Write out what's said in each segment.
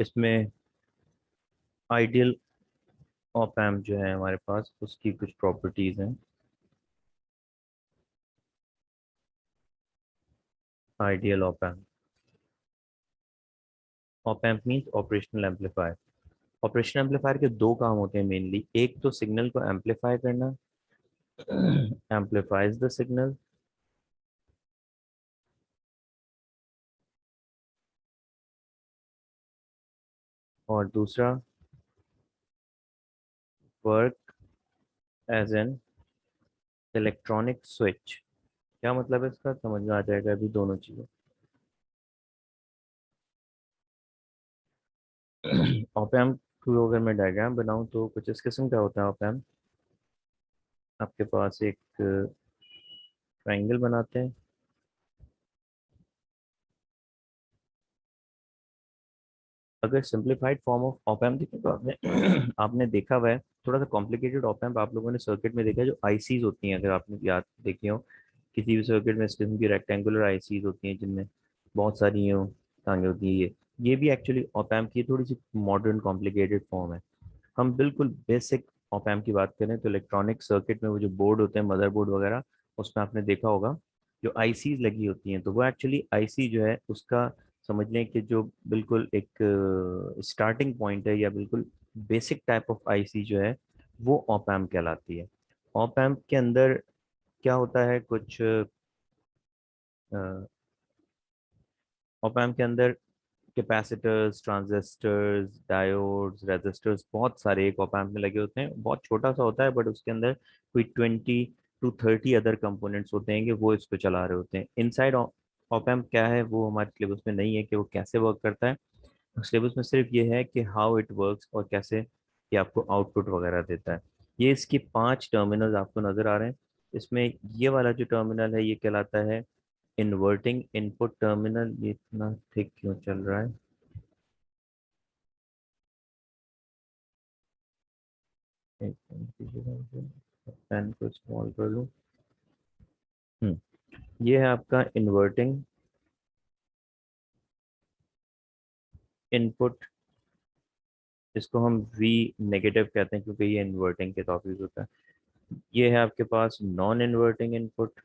इसमें ideal op amp जो है हमारे पास, उसकी कुछ प्रॉपर्टीज हैं। Ideal op amp means operational amplifier. Operational amplifier के दो काम होते हैं मेनली। एक तो सिग्नल को एम्पलीफाई करना, एम्पलीफाइज द सिग्नल, और दूसरा work as an electronic switch. क्या मतलब है इसका, समझ में आ जाएगा अभी दोनों चीजें। ऑप एम्प को अगर मैं डायग्राम बनाऊं तो कुछ इस किस्म का होता है ऑप एम्प। आपके पास एक ट्रायंगल बनाते हैं। अगर simplified form of op amp देखें तो आपने आपने देखा हुआ है, थोड़ा सा कॉम्प्लिकेटेड ऑप एम्प आप लोगों ने सर्किट में देखा है, जो आईसीज होती हैं, अगर आपने याद देखी हो किसी भी सर्किट में, इस किस्म की रेक्टेंगुलर आईसीज होती हैं जिनमें बहुत सारी यूं टांगे होती हैं। ये भी एक्चुअली ऑप एम्प की थोड़ी सी मॉडर्न कॉम्प्लिकेटेड फॉर्म है। हम बिल्कुल बेसिक ऑप एम्प की बात करें तो इलेक्ट्रॉनिक सर्किट में वो जो बोर्ड होते हैं, मदरबोर्ड वगैरह, उसमें आपने देखा होगा जो आईसीज लगी होती हैं, तो वो एक्चुअली आईसी जो है उसका समझ लें कि जो बिल्कुल एक स्टार्टिंग पॉइंट है, या बिल्कुल बेसिक टाइप ऑफ आईसी जो है वो ऑप एम्प कहलाती है। ऑप एम्प के अंदर क्या होता है, कुछ ऑप एम्प के अंदर कैपेसिटर्स, ट्रांजिस्टर्स, डायोड्स, रेजिस्टर्स, बहुत सारे एक ऑप एम्प में लगे होते हैं। बहुत छोटा सा होता है बट उसके अंदर कोई 20 to 30 अदर कंपोनेंट्स होते हैं कि वो इसको चला रहे होते हैं। इनसाइड ऑप एम्प क्या है वो हमारे सिलेबस में नहीं है कि वो कैसे वर्क करता है। सिलेबस में सिर्फ ये है कि हाउ इट वर्क्स और कैसे ये आपको आउटपुट वगैरह देता है। ये इसकी 5 टर्मिनल्स आपको नजर आ रहे हैं। इसमें ये वाला जो टर्मिनल है ये कहलाता है इन्वर्टिंग इनपुट टर्मिनल। ये इतना थिक क्यों चल रहा है, एक पेन को स्मॉल कर लूँ। ये है आपका इन्वर्टिंग इनपुट, इसको हम वी नेगेटिव कहते हैं क्योंकि ये इन्वर्टिंग के टॉपिक होता है। ये है आपके पास non inverting input,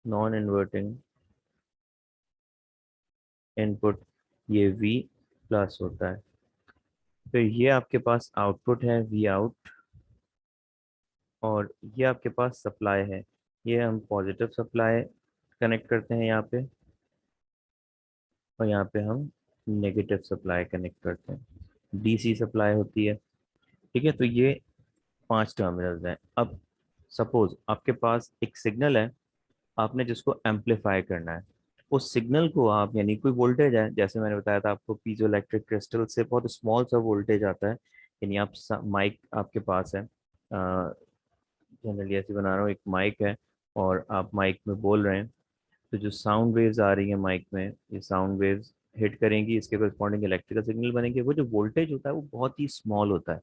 non inverting input, ये वी प्लस होता है। फिर ये आपके पास आउटपुट है वी आउट, और ये आपके पास सप्लाई है। ये हम पॉजिटिव सप्लाई कनेक्ट करते हैं यहाँ पे, और यहाँ पे हम नेगेटिव सप्लाई कनेक्ट करते हैं, डीसी सप्लाई होती है। ठीक है, तो ये 5 टर्मिनल्स हैं। अब सपोज आपके पास एक सिग्नल है, आपने जिसको एम्पलीफाई करना है। उस सिग्नल को आप, यानी कोई वोल्टेज है, जैसे मैंने बताया था आपको, पीजो इलेक्ट्रिक क्रिस्टल से बहुत स्मॉल सा वोल्टेज आता है। यानी आप माइक आपके पास है, जनरली ऐसे बना रहा हूँ, एक माइक है और आप माइक में बोल रहे हैं, तो जो साउंड वेव्स आ रही है माइक में, ये साउंड वेव्स हिट करेंगी, इसके करस्पॉन्डिंग इलेक्ट्रिकल सिग्नल बनेंगे। वो जो वोल्टेज होता है वो बहुत ही स्मॉल होता है,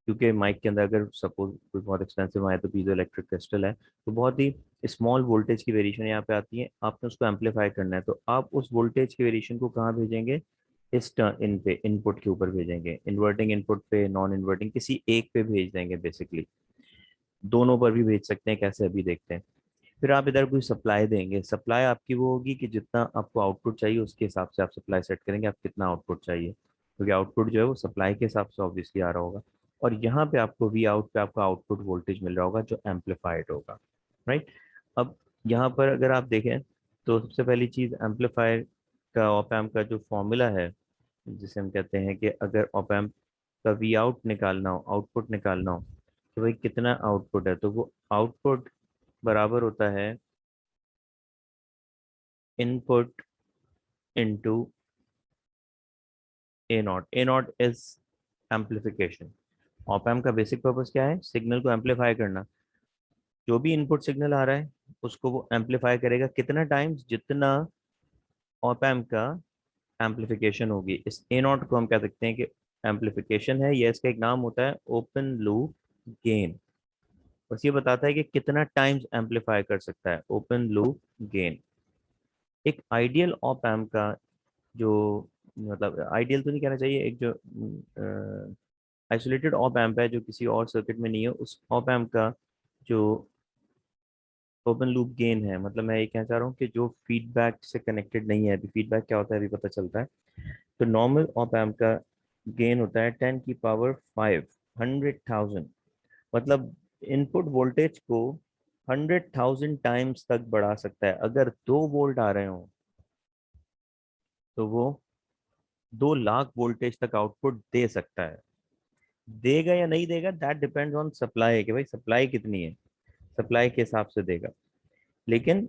क्योंकि माइक के अंदर अगर सपोज कोई बहुत एक्सपेंसिव आए तो पीजो इलेक्ट्रिक क्रिस्टल है, तो बहुत ही स्मॉल वोल्टेज की वेरिएशन यहाँ पे आती है। आपने उसको एम्पलीफाई करना है तो आप उस वोल्टेज की वेरिएशन को कहाँ भेजेंगे, इस इन पे इनपुट के ऊपर भेजेंगे। इन्वर्टिंग इनपुट पे, नॉन इन्वर्टिंग किसी एक पे भेज देंगे बेसिकली। दोनों पर भी भेज सकते हैं, कैसे अभी देखते हैं। फिर आप इधर कोई सप्लाई देंगे, सप्लाई आपकी वो होगी कि जितना आपको आउटपुट चाहिए उसके हिसाब से आप सप्लाई सेट करेंगे, आप कितना आउटपुट चाहिए, क्योंकि आउटपुट जो है वो सप्लाई के हिसाब से ऑब्वियसली आ रहा होगा। और यहाँ पे आपको वी आउट पे आपका आउटपुट वोल्टेज मिल रहा होगा जो एम्पलीफाइड होगा, राइट। अब यहाँ पर अगर आप देखें तो सबसे पहली चीज़, एम्पलीफायर का ऑप एम्प का जो फॉर्मूला है, जिसे हम कहते हैं कि अगर ऑप एम्प का वी आउट निकालना हो, आउटपुट निकालना हो, तो भाई कितना आउटपुट है, तो वो आउटपुट बराबर होता है input into A not. A not is amplification. Op amp का बेसिक पर्पस क्या है, सिग्नल को एम्पलीफाई करना। जो भी इनपुट सिग्नल आ रहा है उसको वो एम्पलीफाई करेगा कितना टाइम्स, जितना ऑप एम्प का एम्पलीफिकेशन होगी। इस ए नॉट को हम कह सकते हैं कि एम्पलीफिकेशन है, या इसका एक नाम होता है ओपन लूप गेन। बस ये बताता है कि कितना टाइम्स एम्पलीफाई कर सकता है, ओपन लूप गेन। एक आइडियल ऑप एम्प का जो, मतलब आइडियल तो नहीं कहना चाहिए, एक जो आइसोलेटेड ऑप एम्प है जो किसी और सर्किट में नहीं है, उस ऑप एम्प का जो ओपन लूप गेन है, मतलब मैं ये कहना चाह रहा हूँ कि जो फीडबैक से कनेक्टेड नहीं है, अभी फीडबैक क्या होता है अभी पता चलता है। तो नॉर्मल ऑप एम्प का गेन होता है 10⁵ 100,000, मतलब इनपुट वोल्टेज को 100,000 टाइम्स तक बढ़ा सकता है। अगर 2 वोल्ट आ रहे हो तो वो 2 लाख वोल्टेज तक आउटपुट दे सकता है। देगा या नहीं देगा, दैट डिपेंड्स ऑन सप्लाई, कि भाई सप्लाई कितनी है, सप्लाई के हिसाब से देगा। लेकिन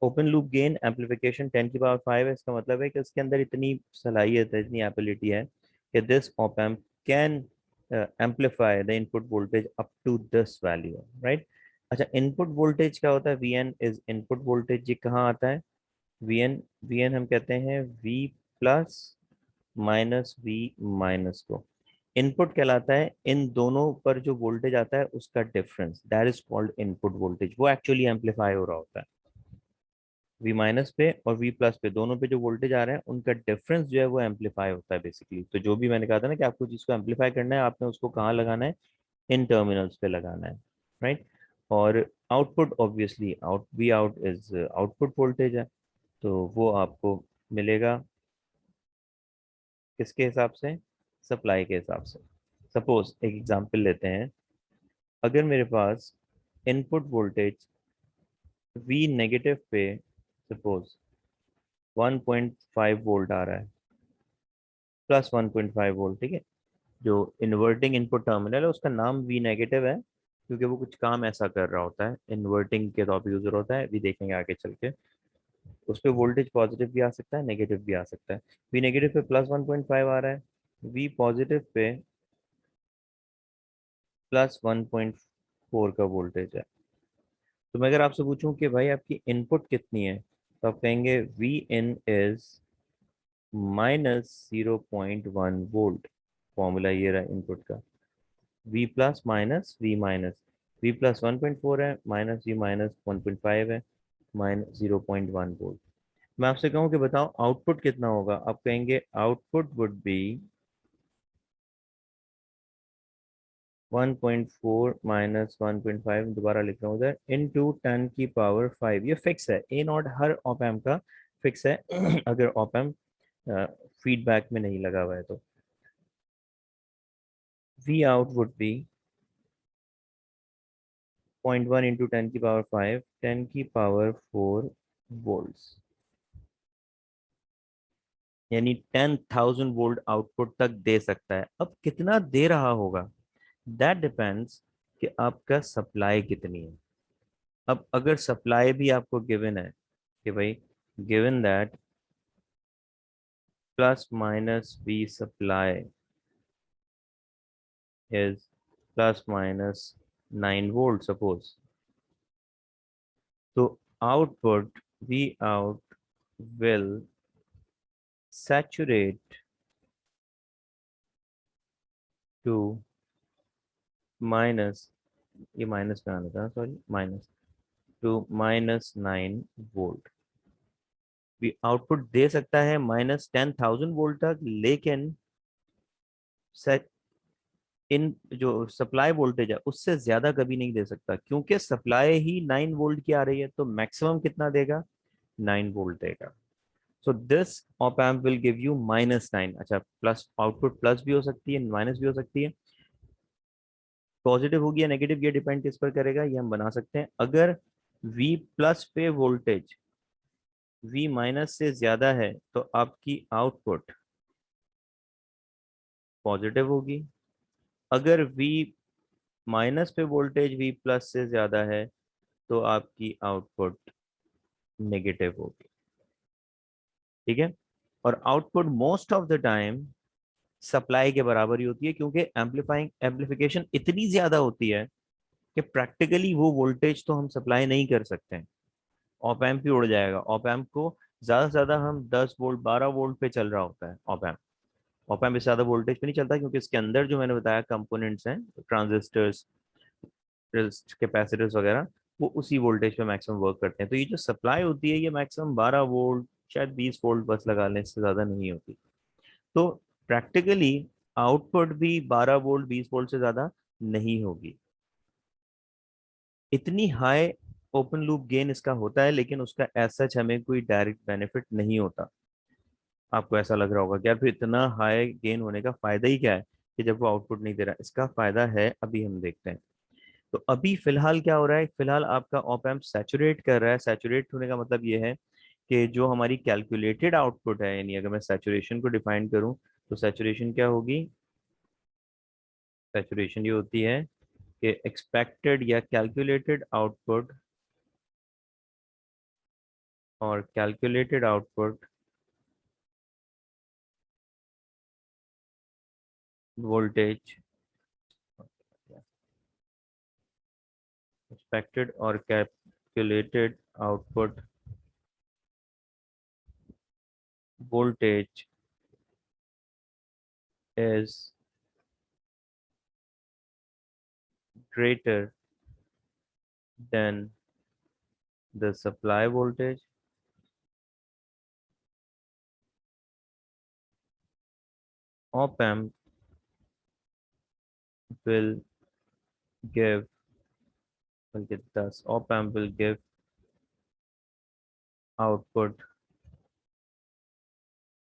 ओपन लूप गेन एम्पलीफिकेशन 10⁵ है, इसका मतलब है कि उसके अंदर इतनी सलाहियत है, इतनी एबिलिटी है कि this op amp can amplify the input voltage up to this value, right. अच्छा, इनपुट वोल्टेज क्या होता है? V N is input voltage. ये कहाँ आता है? वी एन, वी एन हम कहते हैं V plus minus V minus को इनपुट कहलाता है। इन दोनों पर जो वोल्टेज आता है उसका difference, that is called input voltage. वो एक्चुअली एम्पलीफाई हो रहा होता है। वी माइनस पे और वी प्लस पे दोनों पे जो वोल्टेज आ रहे हैं उनका डिफरेंस जो है वो एम्पलीफाई होता है बेसिकली। तो जो भी मैंने कहा था ना कि आपको जिसको एम्पलीफाई करना है, आपने उसको कहाँ लगाना है? इन टर्मिनल्स पे लगाना है, राइट। और output obviously out, V out is output voltage है, तो वो आपको मिलेगा किसके हिसाब से? सप्लाई के हिसाब से। सपोज एक एग्जांपल लेते हैं, अगर मेरे पास इनपुट वोल्टेज वी नेगेटिव पे सपोज 1.5 वोल्ट आ रहा है, प्लस 1.5 वोल्ट, ठीक है। जो इन्वर्टिंग इनपुट टर्मिनल है उसका नाम वी नेगेटिव है, क्योंकि वो कुछ काम ऐसा कर रहा होता है, इन्वर्टिंग के तौर पे यूजर होता है, भी देखेंगे आगे चल के। उस पर वोल्टेज पॉजिटिव भी आ सकता है, नेगेटिव भी आ सकता है। वी नेगेटिव पे प्लस 1.5 आ रहा है, वी पॉजिटिव पे प्लस 1.4 का वोल्टेज है। तो मैं अगर आपसे पूछूं कि भाई आपकी इनपुट कितनी है, तो आप कहेंगे V in is -0.1 volt. Formula ये रहा इनपुट का, V plus minus V minus, V plus 1.4 है, माइनस वी माइनस 1.5 है, माइनस 0.1 वोल्ट। मैं आपसे कहूँ कि बताओ आउटपुट कितना होगा, आप कहेंगे आउटपुट वुड बी 1.4 माइनस 1.5, दोबारा लिख रहा हूँ उधर, इंटू 10⁵ ये फिक्स है। ए नॉट हर ऑप एम्प का फिक्स है अगर ऑप एम्प फीडबैक में नहीं लगा हुआ है तो। V out would be 0.1 into 10⁵, 10⁴ यानी 10,000 वोल्ट आउटपुट तक दे सकता है। अब कितना दे रहा होगा, दैट डिपेंड्स कि आपका सप्लाई कितनी है। अब अगर सप्लाई भी आपको गिवन है कि भाई given that plus minus B supply is plus minus 9 volt suppose, तो output V out will saturate to minus, ये माइनस में आना था, सॉरी, माइनस टू -9 वोल्ट। भी आउटपुट दे सकता है -10,000 वोल्ट तक, लेकिन सेट इन जो सप्लाई वोल्टेज है उससे ज्यादा कभी नहीं दे सकता, क्योंकि सप्लाई ही 9 वोल्ट की आ रही है, तो मैक्सिमम कितना देगा? 9 वोल्ट देगा। So this op amp will give you -9। अच्छा, प्लस आउटपुट प्लस भी हो सकती है, माइनस भी हो सकती है, पॉजिटिव होगी या नेगेटिव, ये डिपेंड किस पर करेगा, ये हम बना सकते हैं। अगर V प्लस पे वोल्टेज V माइनस से ज्यादा है तो आपकी आउटपुट पॉजिटिव होगी। अगर V माइनस पे वोल्टेज V प्लस से ज्यादा है तो आपकी आउटपुट नेगेटिव होगी, ठीक है। और output most of the time supply के बराबर ही होती है, क्योंकि एम्पलीफाइंग एम्पलीफिकेशन इतनी ज्यादा होती है कि प्रैक्टिकली वो वोल्टेज तो हम सप्लाई नहीं कर सकते हैं, ऑप एम्प ही उड़ जाएगा। ऑप एम्प को ज्यादा से ज्यादा हम 10 वोल्ट 12 वोल्ट पे चल रहा होता है ऑप एम्प। ऑप एम्प इससे ज्यादा वोल्टेज पे नहीं चलता, क्योंकि इसके अंदर जो मैंने बताया कंपोनेंट्स हैं, ट्रांजिस्टर्स, कैपेसिटर्स वगैरह, वो उसी वोल्टेज पे मैक्सिमम वर्क करते हैं। तो ये जो सप्लाई होती है ये मैक्सिमम 12 वोल्ट, शायद 20 वोल्ट बस लगा लें, इससे ज़्यादा नहीं होती। तो प्रैक्टिकली आउटपुट भी 12 वोल्ट 20 वोल्ट से ज़्यादा नहीं होगी। इतनी हाई ओपन लूप गेन इसका होता है, लेकिन उसका एज सच हमें कोई डायरेक्ट बेनिफिट नहीं होता। आपको ऐसा लग रहा होगा कि यार फिर इतना हाई गेन होने का फायदा ही क्या है, कि जब वो आउटपुट नहीं दे रहा। इसका फायदा है, अभी हम देखते हैं। तो अभी फिलहाल क्या हो रहा है, फिलहाल आपका ऑप एम्प सैचुरेट कर रहा है। सैचुरेट होने का मतलब ये है कि जो हमारी कैलकुलेटेड आउटपुट है, यानी अगर मैं सैचुरेशन को डिफाइन करूं तो सैचुरेशन क्या होगी, सैचुरेशन ये होती है कि एक्सपेक्टेड या कैलकुलेटेड आउटपुट और कैलकुलेटेड आउटपुट वोल्टेज, एक्सपेक्टेड और calculated output voltage is greater than the supply voltage, op amp will give, will get thus op amp will give output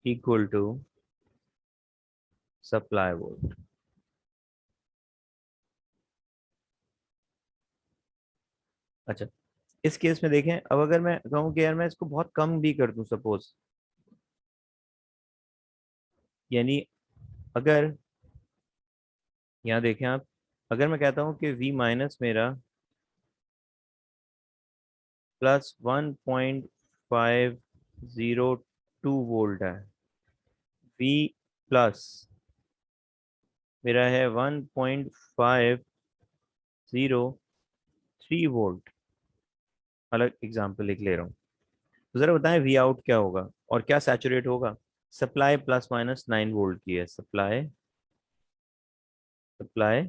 equal to supply volt। अच्छा, इस case में देखें, अब अगर मैं कहूँ कि यार मैं इसको बहुत कम भी कर दूं सपोज, यानी अगर यहाँ देखें आप, अगर मैं कहता हूँ कि V माइनस मेरा +1.502 वोल्ट है, V प्लस मेरा है 1.503 वोल्ट। अलग एग्जांपल लिख ले रहा हूँ। तो जरा बताएं वी आउट क्या होगा और क्या सैचुरेट होगा। सप्लाई +-9 वोल्ट की है, सप्लाई सप्लाई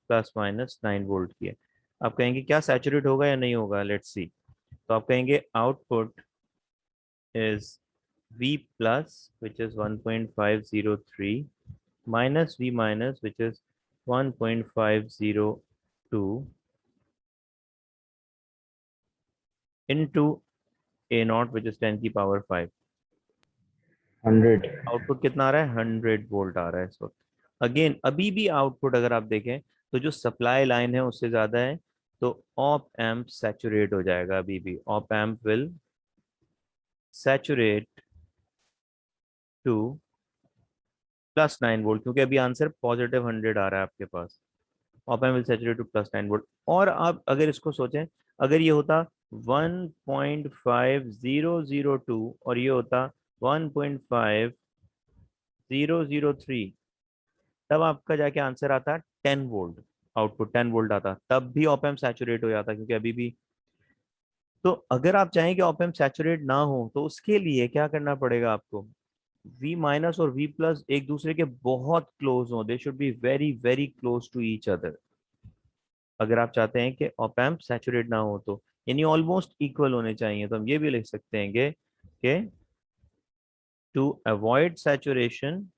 +-9 वोल्ट की है। आप कहेंगे क्या सैचुरेट होगा या नहीं होगा, लेट्स सी। तो आप कहेंगे output is V plus which is 1.503 minus V minus which is 1.502 into A0 which is 10⁵ hundred. Output कितना आ रहा है, 100 वोल्ट आ रहा है इस वक्त। अगेन अभी भी आउटपुट अगर आप देखें तो जो सप्लाई लाइन है उससे ज्यादा है, तो ऑप एम्प सैचुरेट हो जाएगा। अभी भी op amp will saturate to +9 volt, क्योंकि अभी आंसर +100 आ रहा है आपके पास। Op amp will saturate to +9 volt. और आप अगर इसको सोचें, अगर ये होता 1.5002 और ये होता 1.5003, तब आपका जाके आंसर आता 10 वोल्ट। आउटपुट 10 वोल्ट आता, तब भी ऑप एम्प सैचुरेट हो जाता, क्योंकि अभी भी। तो अगर आप चाहें कि ऑप एम्प सैचुरेट ना हो तो उसके लिए क्या करना पड़ेगा आपको, V माइनस और V प्लस एक दूसरे के बहुत क्लोज हो, they should be very very close to each other. अगर आप चाहते हैं कि ऑप एम्प सैचुरेट ना हो तो, यानी ऑलमोस्ट इक्वल होने चाहिए। तो हम ये भी लिख सकते हैं कि to avoid saturation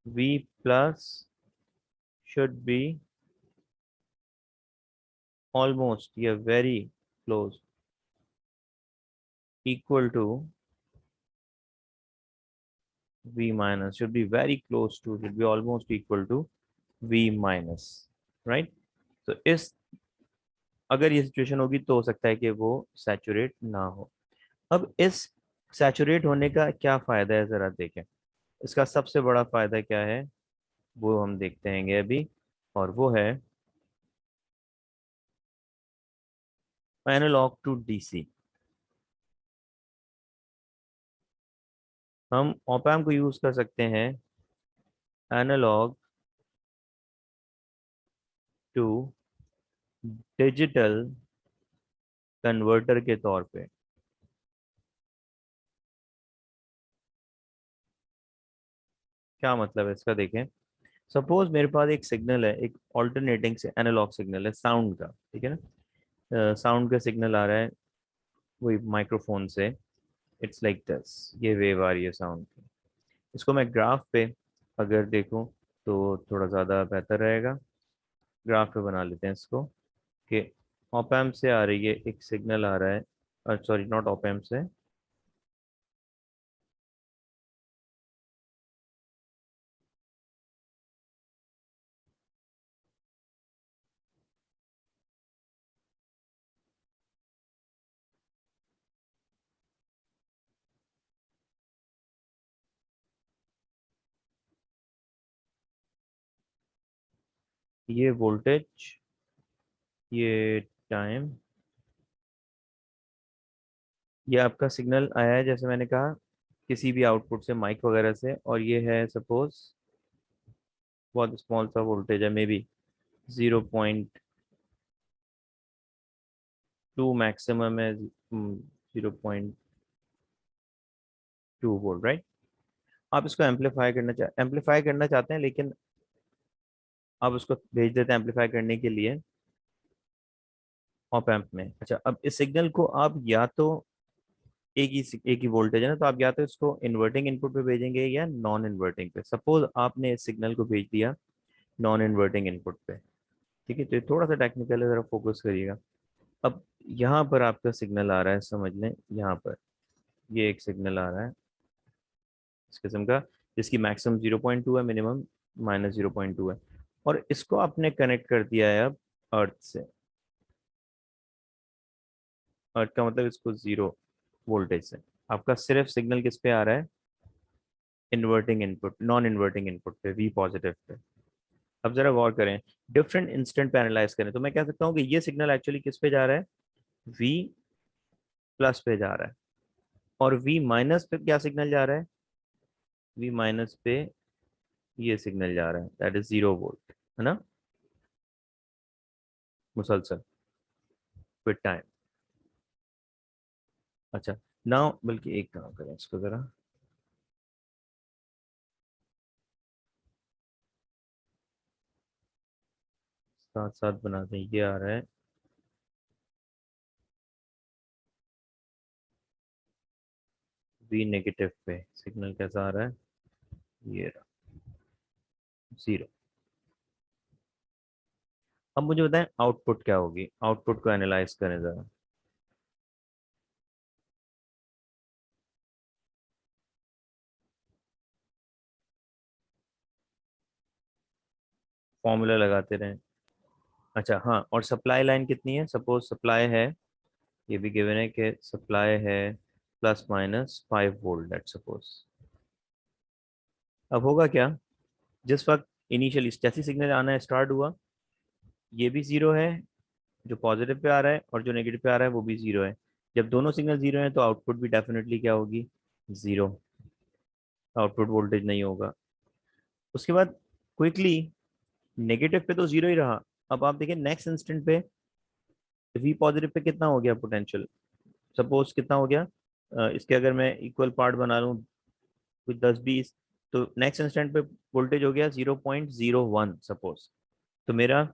V plus should be almost, yeah, very close, equal to V minus, should be very close to, should be almost equal to V minus, right? तो इस, अगर ये सिचुएशन होगी तो हो सकता है कि वो सैचुरेट ना हो। अब इस सैचुरेट होने का क्या फायदा है, जरा देखें। इसका सबसे बड़ा फायदा क्या है वो हम देखते हैं अभी, और वो है एनालॉग टू डीसी। हम ऑप एम्प को यूज कर सकते हैं एनालॉग टू डिजिटल कन्वर्टर के तौर पे। क्या मतलब है इसका, देखें। सपोज मेरे पास एक सिग्नल है, एक ऑल्टरनेटिंग से एनालॉग सिग्नल है साउंड का, ठीक है ना। साउंड का सिग्नल आ रहा है वही माइक्रोफोन से। इट्स लाइक दिस, ये वेव आ रही है साउंड की। इसको मैं ग्राफ पे अगर देखूं तो थोड़ा ज़्यादा बेहतर रहेगा। ग्राफ पे बना लेते हैं इसको कि ऑप एम्प से आ रही है एक सिग्नल आ रहा है, सॉरी नॉट ऑप एम्प से, ये वोल्टेज, ये टाइम, ये आपका सिग्नल आया है जैसे मैंने कहा किसी भी आउटपुट से, माइक वगैरह से, और ये है सपोज बहुत स्मॉल सा वोल्टेज है, मे बी 0.2 मैक्सिमम है, 0.2 वोल्ट, राइट। आप इसको एम्पलीफाई करना चाहते हैं, लेकिन आप उसको भेज देते हैं एम्पलीफाई करने के लिए ऑप एम्प में। अच्छा, अब इस सिग्नल को आप या तो एक ही वोल्टेज है ना, तो आप या तो इसको इन्वर्टिंग इनपुट पे भेजेंगे या नॉन इन्वर्टिंग पे। सपोज आपने इस सिग्नल को भेज दिया नॉन इन्वर्टिंग इनपुट पे, ठीक है। तो ये थोड़ा सा टेक्निकल है, जरा फोकस करिएगा। अब यहाँ पर आपका सिग्नल आ रहा है, समझ लें यहाँ पर ये एक सिग्नल आ रहा है इस किस्म का, जिसकी मैक्सिमम 0.2 है, मिनिमम -0.2 है, और इसको आपने कनेक्ट कर दिया है अब अर्थ से। अर्थ का मतलब इसको 0 वोल्टेज से। आपका सिर्फ सिग्नल किस पे आ रहा है? Inverting input, non inverting input पे, वी पॉजिटिव पे। अब जरा गौर करें, डिफरेंट इंस्टेंट पे एनालाइज करें तो मैं कह सकता हूँ कि ये सिग्नल एक्चुअली किस पे जा रहा है? वी प्लस पे जा रहा है। और वी माइनस पे क्या सिग्नल जा रहा है? वी माइनस पे ये सिग्नल जा रहा है, दैट इज 0 वोल्ट, है ना, मुसलसल विद टाइम। अच्छा, नाउ बल्कि एक काम करें इसको जरा, साथ साथ बना दें। ये आ रहा है वी नेगेटिव पे, सिग्नल कैसा आ रहा है? ये रहा 0। अब मुझे बताएं आउटपुट क्या होगी, आउटपुट को एनालाइज करें जरा। फॉर्मूला लगाते रहें। अच्छा हाँ, और सप्लाई लाइन कितनी है? सपोज सप्लाई है, ये भी गिवन है कि सप्लाई है ±5 वोल्ट, लेट्स सपोज। अब होगा क्या, जिस वक्त इनिशियली जैसी सिग्नल आना स्टार्ट हुआ, ये भी 0 है, जो पॉजिटिव पे आ रहा है, और जो नेगेटिव पे आ रहा है वो भी 0 है। जब दोनों सिग्नल 0 हैं तो आउटपुट भी डेफिनेटली क्या होगी? 0। आउटपुट वोल्टेज नहीं होगा। उसके बाद क्विकली नेगेटिव पे तो 0 ही रहा। अब आप देखिए नेक्स्ट इंस्टेंट पे वी पॉजिटिव पे कितना हो गया पोटेंशियल? सपोज कितना हो गया, इसके अगर मैं इक्वल पार्ट बना लूँ कुछ 10-20, तो नेक्स्ट इंस्टेंट पे वोल्टेज हो गया 0.01 सपोज। तो मेरा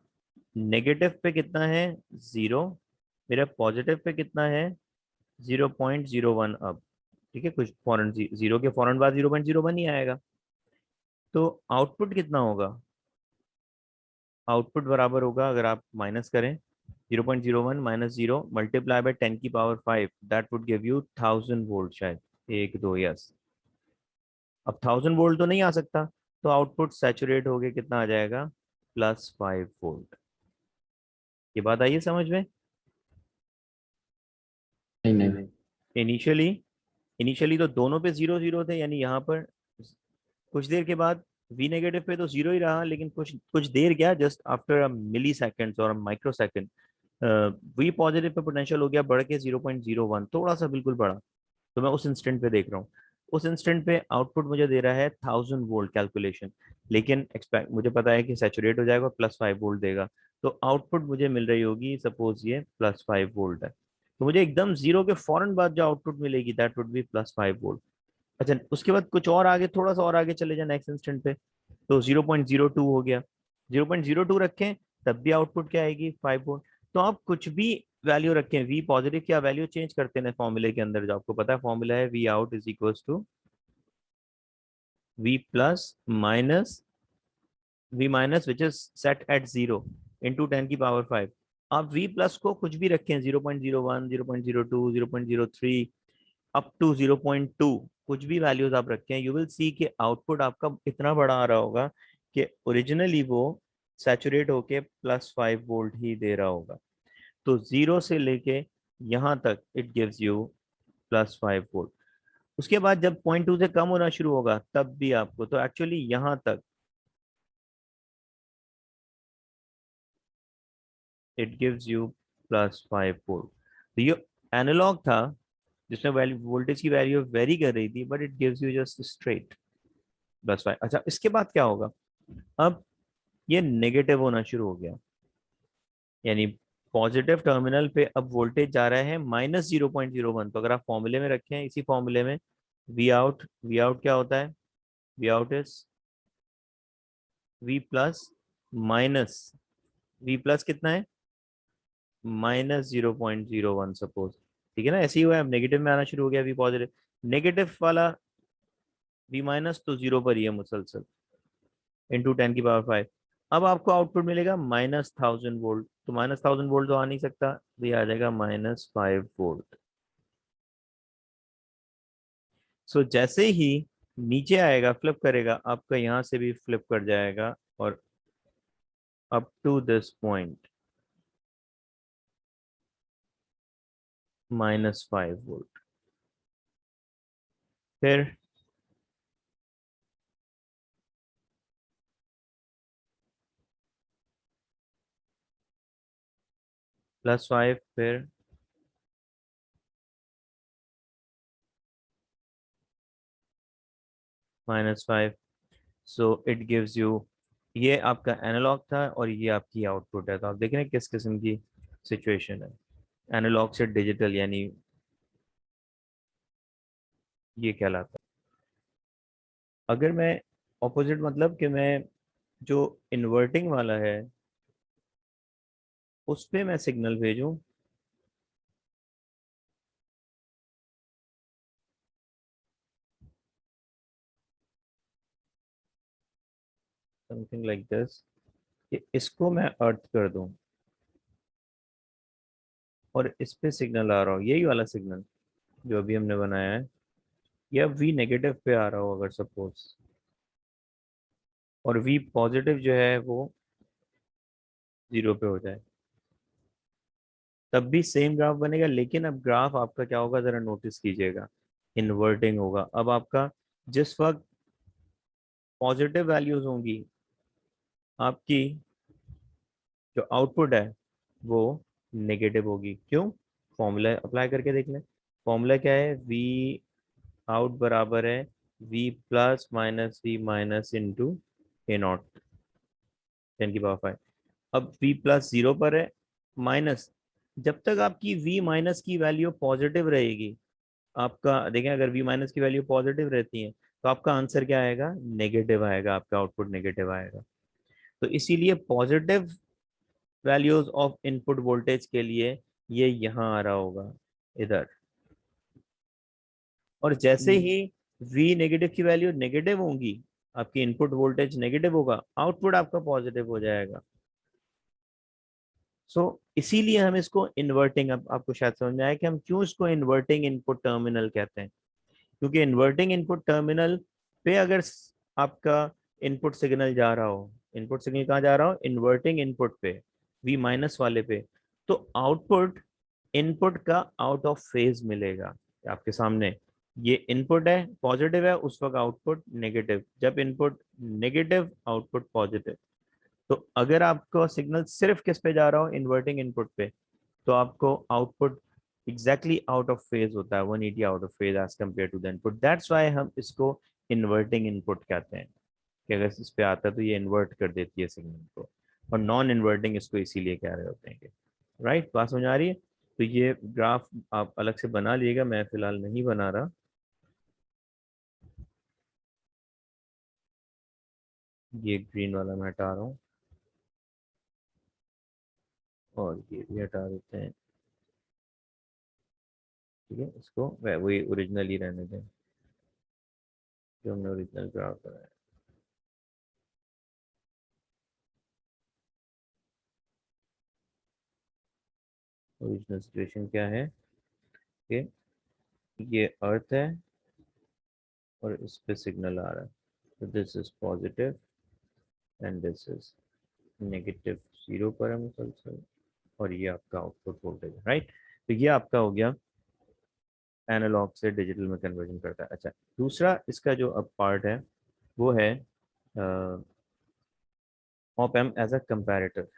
नेगेटिव पे कितना है? 0। मेरा पॉजिटिव पे कितना है? 0.01। अब ठीक है, कुछ फॉरन 0 के फौरन बाद 0.01 ही आएगा। तो आउटपुट कितना होगा? आउटपुट बराबर होगा, अगर आप माइनस करें 0.01 -0 multiply by 10⁵ that would give you 1000 volt शायद। एक दो, यस। अब 1000 वोल्ट तो नहीं आ सकता, तो आउटपुट सैचुरेट हो गया, कितना आ जाएगा? +5 वोल्ट। ये बात आई है समझ में? नहीं नहीं। इनिशियली इनिशियली तो दोनों पे 0 0 थे, यानी यहाँ पर कुछ देर के बाद वी नेगेटिव पे तो 0 ही रहा, लेकिन कुछ कुछ देर गया, just after a millisecond और माइक्रो सेकेंड, वी पॉजिटिव पे पोटेंशियल हो गया बढ़ के 0.01, थोड़ा सा बिल्कुल बढ़ा। तो मैं उस इंस्टेंट पे देख रहा हूँ, उस इंस्टेंट पे आउटपुट मुझे दे रहा है 1000 वोल्ट कैलकुलेशन। लेकिन एक्सपेक्ट मुझे पता है कि सैचुरेट हो जाएगा, +5 वोल्ट देगा। तो आउटपुट मुझे मिल रही होगी, सपोज ये +5 वोल्ट है, तो मुझे एकदम 0 के फौरन बाद जो आउटपुट मिलेगी दैट वुड बी +5 वोल्ट। अच्छा, उसके बाद कुछ और आगे, थोड़ा सा और आगे चले जाए नेक्स्ट इंस्टेंट पे, तो 0.02 हो गया, 0.02 रखें तब भी आउटपुट क्या आएगी 5 वोल्ट। तो आप कुछ भी वैल्यू रखें, वी पॉजिटिव क्या वैल्यू चेंज करते हैं फॉर्मूले के अंदर, जो आपको पता है फॉर्मूला है V out is equal to V plus minus V minus which is set at 0 into 10⁵। आप वी प्लस को कुछ भी रखें, 0.01, 0.02, 0.03 अप टू 0.2, कुछ भी वैल्यूज आप रखें, यू विल सी कि आउटपुट आपका इतना बड़ा आ रहा होगा कि ओरिजिनली वो सैचुरेट होके +5 वोल्ट ही दे रहा होगा। तो 0 से लेके यहाँ तक इट गिव्स यू +5 वोल्ट। उसके बाद जब 0.2 से कम होना शुरू होगा तब भी आपको, तो एक्चुअली यहाँ तक इट गिव्स यू +5 वोल्ट। तो ये एनालॉग था जिसमें वैल्यू वोल्टेज की वैल्यू वेरी कर रही थी, but it gives you just straight +5। अच्छा, इसके बाद क्या होगा, अब ये नेगेटिव होना शुरू हो गया, यानी पॉजिटिव टर्मिनल पे अब वोल्टेज जा रहा है -0.01। तो अगर आप फॉर्मूले में रखें, इसी फॉर्मूले में वी आउट क्या होता है, V out is V plus minus V plus कितना है -0.01 सपोज, ठीक है ना, ऐसे ही हुआ है। अब नेगेटिव में आना शुरू हो गया वी पॉजिटिव, नेगेटिव वाला वी माइनस तो 0 पर ही है मुसलसल, इंटू 10⁵। अब आपको आउटपुट मिलेगा -1000 वोल्ट। तो -1000 वोल्ट तो आ नहीं सकता, तो ये आ जाएगा -5 वोल्ट। सो जैसे ही नीचे आएगा फ्लिप करेगा, आपका यहाँ से भी फ्लिप कर जाएगा और up to this point -5 volt. फिर +5, फिर -5। सो इट गिव्स यू, ये आपका एनालॉग था और ये आपकी आउटपुट है। तो आप देख रहे हैं किस किस्म की सिचुएशन है, एनालॉग से डिजिटल, यानी ये कहलाता है। अगर मैं ऑपोजिट, मतलब कि मैं जो इन्वर्टिंग वाला है उस पे मैं सिग्नल भेजूं, समथिंग लाइक दिस, कि इसको मैं अर्थ कर दूं और इस पे सिग्नल आ रहा हो, यही वाला सिग्नल जो अभी हमने बनाया है, या वी नेगेटिव पे आ रहा हो अगर सपोज, और वी पॉजिटिव जो है वो 0 पे हो जाए, तब भी सेम ग्राफ बनेगा। लेकिन अब ग्राफ आपका क्या होगा जरा नोटिस कीजिएगा, इन्वर्टिंग होगा। अब आपका जिस वक्त पॉजिटिव वैल्यूज होंगी, आपकी जो आउटपुट है वो नेगेटिव होगी। क्यों, फॉर्मूला अप्लाई करके देख लें। फॉर्मूला क्या है, वी आउट बराबर है V plus minus V minus into A naught 10⁵। अब v प्लस 0 पर है, माइनस, जब तक आपकी v माइनस की वैल्यू पॉजिटिव रहेगी, आपका देखें अगर v माइनस की वैल्यू पॉजिटिव रहती है तो आपका आंसर क्या आएगा, नेगेटिव आएगा, आपका आउटपुट नेगेटिव आएगा। तो इसीलिए positive values of input voltage के लिए ये यहाँ आ रहा होगा इधर, और जैसे ही v नेगेटिव की वैल्यू नेगेटिव होंगी, आपकी इनपुट वोल्टेज नेगेटिव होगा, आउटपुट आपका पॉजिटिव हो जाएगा। इसीलिए हम इसको इन्वर्टिंग, अब आपको शायद समझ में आया कि हम क्यों इसको इन्वर्टिंग इनपुट टर्मिनल कहते हैं। क्योंकि इन्वर्टिंग इनपुट टर्मिनल पे अगर आपका इनपुट सिग्नल जा रहा हो, इनपुट सिग्नल कहाँ जा रहा हो, इन्वर्टिंग इनपुट पे, वी माइनस वाले पे, तो आउटपुट इनपुट का आउट ऑफ फेज मिलेगा। आपके सामने ये इनपुट है पॉजिटिव है, उस वक्त आउटपुट नेगेटिव, जब इनपुट नेगेटिव आउटपुट पॉजिटिव। तो अगर आपको सिग्नल सिर्फ किस पे जा रहा हो, इन्वर्टिंग इनपुट पे, तो आपको output exactly out of phase होता है, 180 out of phase as compare to the input. That's why हम इसको इन्वर्टिंग इनपुट कहते हैं, कि अगर इस पे आता है तो ये इन्वर्ट कर देती है सिग्नल को, और नॉन इन्वर्टिंग इसको इसीलिए कह रहे होते हैं कि, राइट, बात समझ आ रही है। तो ये ग्राफ आप अलग से बना लीजिएगा, मैं फिलहाल नहीं बना रहा। ये ग्रीन वाला मैं हटा रहा हूँ और ये भी हटा देते हैं। ठीक है, इसको वही ओरिजिनल ही रहने दें जो हमने ओरिजिनल ग्राफ बनाया। ओरिजिनल सिचुएशन क्या है कि ये अर्थ है और इस पे सिग्नल आ रहा है, तो this is positive and this is negative, 0 पर है मुसलसल, और ये आपका आउटपुट वोल्टेज है, राइट। तो ये आपका हो गया एनालॉग से डिजिटल में कन्वर्जन करता है। अच्छा, दूसरा इसका जो अब पार्ट है वो है op amp as a comparator.